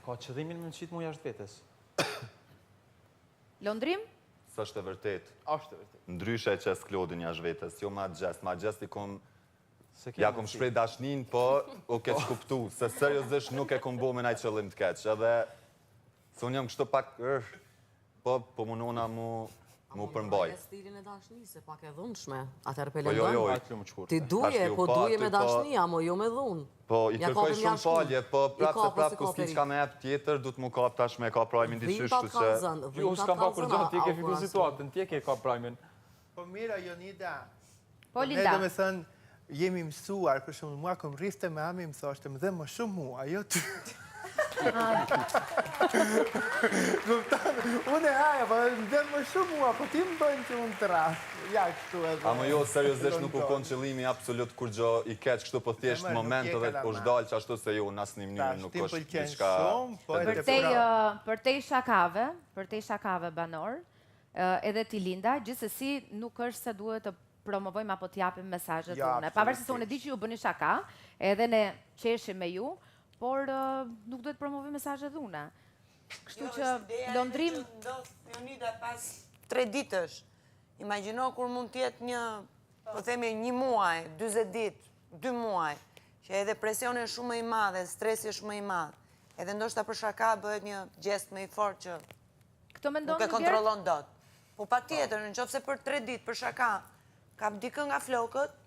ka qëllimin me qitë mu jashtë vetes. Londrim? Së është e vërtet. Ashtë e vërtet. Ndryshe që s'klodin jashtë vetes, jo ma gjest i kom... Ja kom shprej dashnin, po o keq kuptu, se seriozisht nuk e kom bo me naj qëllim të keq, edhe... Se unë jam kështu pak... Po munona mu përmbaj. E stilin e dashnisë, pak e dhunshme. Atër Po pelendon. jo, Ti duje, po duje me dashnia, mo jo me dhun. Po, i kërkoj shumë falje, po prapë se prapë ku s'ki qka me ep tjetër, du të mu kap tash me ka prajmin diqysh, Dhipat që... ka zënë, Jo, s'kam pa kur gjatë, ti ke fiku situatën, ti ke ka prajmin. Po mira, Jonida. Po, Linda. Ne do me thënë, jemi mësuar, për shumë, mua këm rriste me ami, më thoshte, më dhe më shumë mua, jo të... Unë e haja, po më dhe më shumë mua, po ti më dojnë që unë të rast. Ja, kështu edhe... Amo jo, seriozisht nuk u konë qëllimi absolut kur gjo i keq, kështu po thjesht moment edhe është dalë që ashtu se jo, në asë një mënyrë nuk është diçka... Për te shakave banor, edhe ti Linda, gjithsesi nuk është se duhet të promovojmë apo t'japim mesazhet une. Pavarësisht se unë e di që ju bëni shaka, edhe ne qeshim me ju, por nuk duhet promovojmë mesazhet une. Kështu që Londrim... Jonida pas 3 ditësh, imagjino kur mund t'jetë një, po themi 1 muaj, 20 ditë, 2 muaj, që edhe presione shumë i madhe, stresi shumë i madhe, edhe ndoshta për shaka bëhet një gjest më i fortë që nuk e kontrollon dot. Po pa tjetër, në qoftë se për 3 ditë për shaka, ka dikën nga flokët,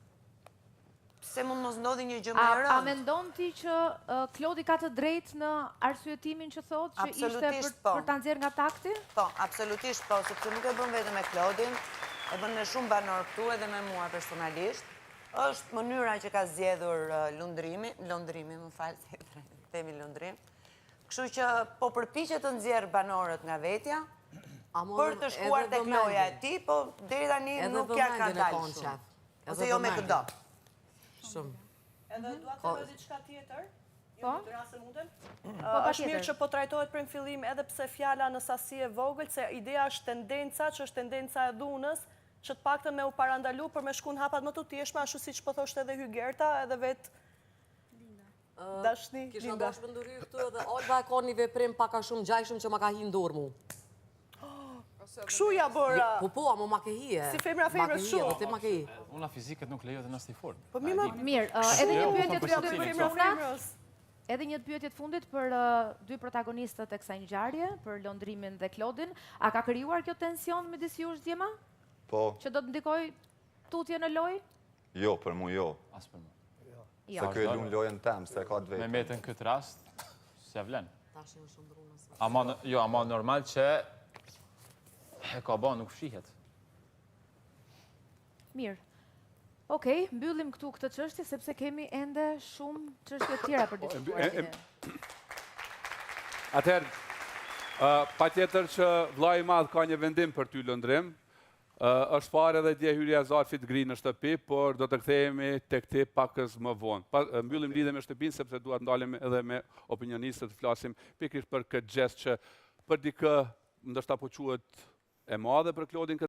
se mund mos ndodhi një gjë më e rëndë. A mendon ti që Klodi ka të drejtë në arsyetimin që thotë që ishte për ta nxjerrë nga takti? Po, absolutisht po, sepse nuk e bën vetëm me Klodin, e bën me shumë banor këtu edhe me mua personalisht. Është mënyra që ka zgjedhur Londrimi, më fal, themi Londrim. Kështu që po përpiqet të nxjerrë banorët nga vetja, për të shkuar tek loja e tij, po deri tani nuk ja ka dalë shumë. Ose jo me këdo. Edhe dua të thoj diçka tjetër. Po? Në rast se mundem. Është mirë që po trajtohet për në fillim edhe pse fjala në sasi e vogël, se ideja është tendenca, që është tendenca e dhunës, që të paktën me u parandalu për me shku në hapat më të tjeshme, ashtu siç po thoshte edhe Hygerta, edhe vetë dashni. Kisha dashme ndurry këtu edhe Olga e ka një veprim paka shumë gjajshëm që ma ka hi ndurë mu. Këshu ja bërë... Po, ama ma ke hi e. Si femra femrës shumë. Ti ma ke hi. Una fizikët nuk lejo dhe nësë i formë. Po mirë, edhe një pyetje të fundit për femra femrës. Edhe një pyetje të fundit për 2 protagonistët e kësaj ngjarje, për Londrimin dhe Klodin. A ka krijuar kjo tension midis jush djema? Po. Që do të ndikoj tutje në lojë? Jo, për mu jo. As për mu. Se kjo e lunë lojën tem, se ka të vetë. Me metën këtë rast, se vlen. Ama normal që e ka ba nuk fshihet. Mirë. Okej, mbyllim këtu këtë çështje sepse kemi ende shumë çështje tjera për diskutuar. Atëherë, patjetër që vllai i madh ka një vendim për ty Londrim. Është parë edhe dje hyrja e Zarfit gri në shtëpi, por do të kthehemi tek ti pakës më vonë. Mbyllim lidhje me shtëpinë sepse duhet ndalim edhe me opinionistët të flasim pikërisht për këtë gjest që për dikë ndoshta po quhet e madhe për Klodin